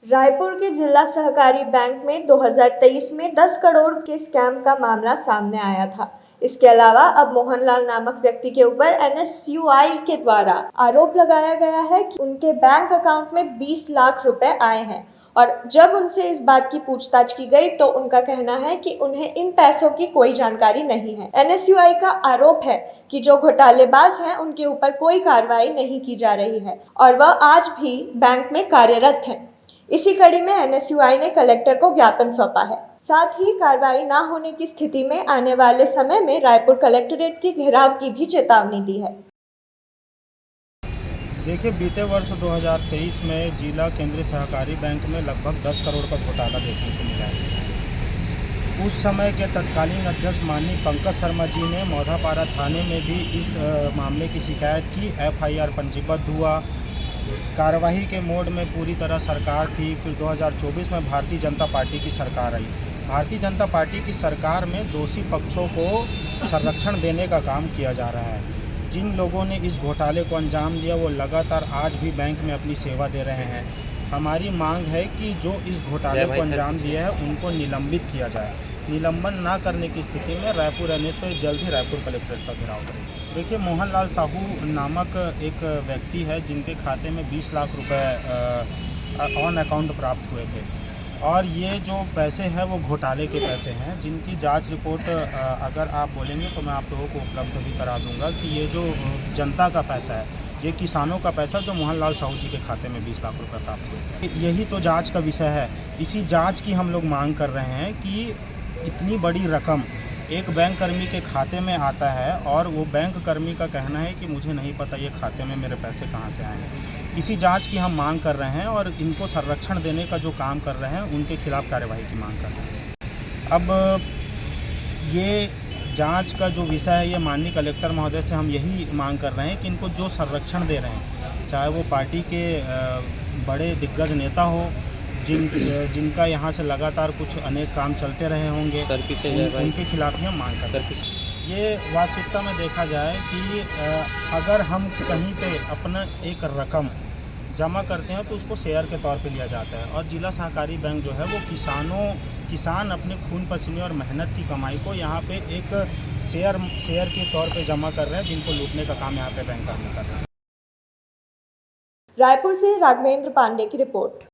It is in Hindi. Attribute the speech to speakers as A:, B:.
A: रायपुर के जिला सहकारी बैंक में 2023 में 10 करोड़ के स्कैम का मामला सामने आया था। इसके अलावा अब मोहनलाल नामक व्यक्ति के ऊपर NSUI के द्वारा आरोप लगाया गया है कि उनके बैंक अकाउंट में 20 लाख रुपए आए हैं और जब उनसे इस बात की पूछताछ की गई तो उनका कहना है कि उन्हें इन पैसों की कोई जानकारी नहीं है। NSUI का आरोप है कि जो घोटालेबाज हैं उनके ऊपर कोई कार्रवाई नहीं की जा रही है और वह आज भी बैंक में कार्यरत हैं। इसी कड़ी में NSUI ने कलेक्टर को ज्ञापन सौंपा है। साथ ही कार्रवाई न होने की स्थिति में आने वाले समय में रायपुर कलेक्ट्रेट के घेराव की भी चेतावनी दी है।
B: देखिए, बीते वर्ष 2023 में जिला केंद्रीय सहकारी बैंक में लगभग 10 करोड़ का घोटाला देखने को मिला है। उस समय के तत्कालीन अध्यक्ष माननीय पंकज शर्मा जी ने मौधापारा थाने में भी इस मामले की शिकायत की। FIR पंजीबद्ध हुआ। कार्यवाही के मोड में पूरी तरह सरकार थी। फिर 2024 में भारतीय जनता पार्टी की सरकार आई। भारतीय जनता पार्टी की सरकार में दोषी पक्षों को संरक्षण देने का काम किया जा रहा है। जिन लोगों ने इस घोटाले को अंजाम दिया वो लगातार आज भी बैंक में अपनी सेवा दे रहे हैं। हमारी मांग है कि जो इस घोटाले को अंजाम दिया है उनको निलंबित किया जाए। निलंबन ना करने की स्थिति में रायपुर NSUI जल्द ही रायपुर कलेक्ट्रेट का घेराव करेगी। देखिए, मोहनलाल साहू नामक एक व्यक्ति है जिनके खाते में 20 लाख रुपए ऑन अकाउंट प्राप्त हुए थे और ये जो पैसे हैं वो घोटाले के पैसे हैं, जिनकी जांच रिपोर्ट अगर आप बोलेंगे तो मैं आप लोगों को उपलब्ध भी करा दूंगा कि ये जो जनता का पैसा है, ये किसानों का पैसा जो मोहनलाल साहू जी के खाते में 20 लाख रुपए प्राप्त हुए। यही तो जांच का विषय है। इसी जांच की हम लोग मांग कर रहे हैं कि इतनी बड़ी रकम एक बैंक कर्मी के खाते में आता है और वो बैंक कर्मी का कहना है कि मुझे नहीं पता ये खाते में मेरे पैसे कहाँ से आए हैं। इसी जांच की हम मांग कर रहे हैं और इनको संरक्षण देने का जो काम कर रहे हैं उनके खिलाफ कार्यवाही की मांग कर रहे हैं। अब ये जांच का जो विषय है, ये माननीय कलेक्टर महोदय से हम यही मांग कर रहे हैं कि इनको जो संरक्षण दे रहे हैं, चाहे वो पार्टी के बड़े दिग्गज नेता हो जिनका यहाँ से लगातार कुछ अनेक काम चलते रहे होंगे, उनके खिलाफ ही हम मांग करते हैं। ये वास्तविकता में देखा जाए कि अगर हम कहीं पे अपना एक रकम जमा करते हैं तो उसको शेयर के तौर पे लिया जाता है और जिला सहकारी बैंक जो है वो किसान अपने खून पसीने और मेहनत की कमाई को यहाँ पे एक शेयर के तौर पे जमा कर रहे हैं, जिनको लूटने का काम यहाँ पे बैंक कर्मी कर रहे हैं।
A: रायपुर से राघवेंद्र पांडे की रिपोर्ट।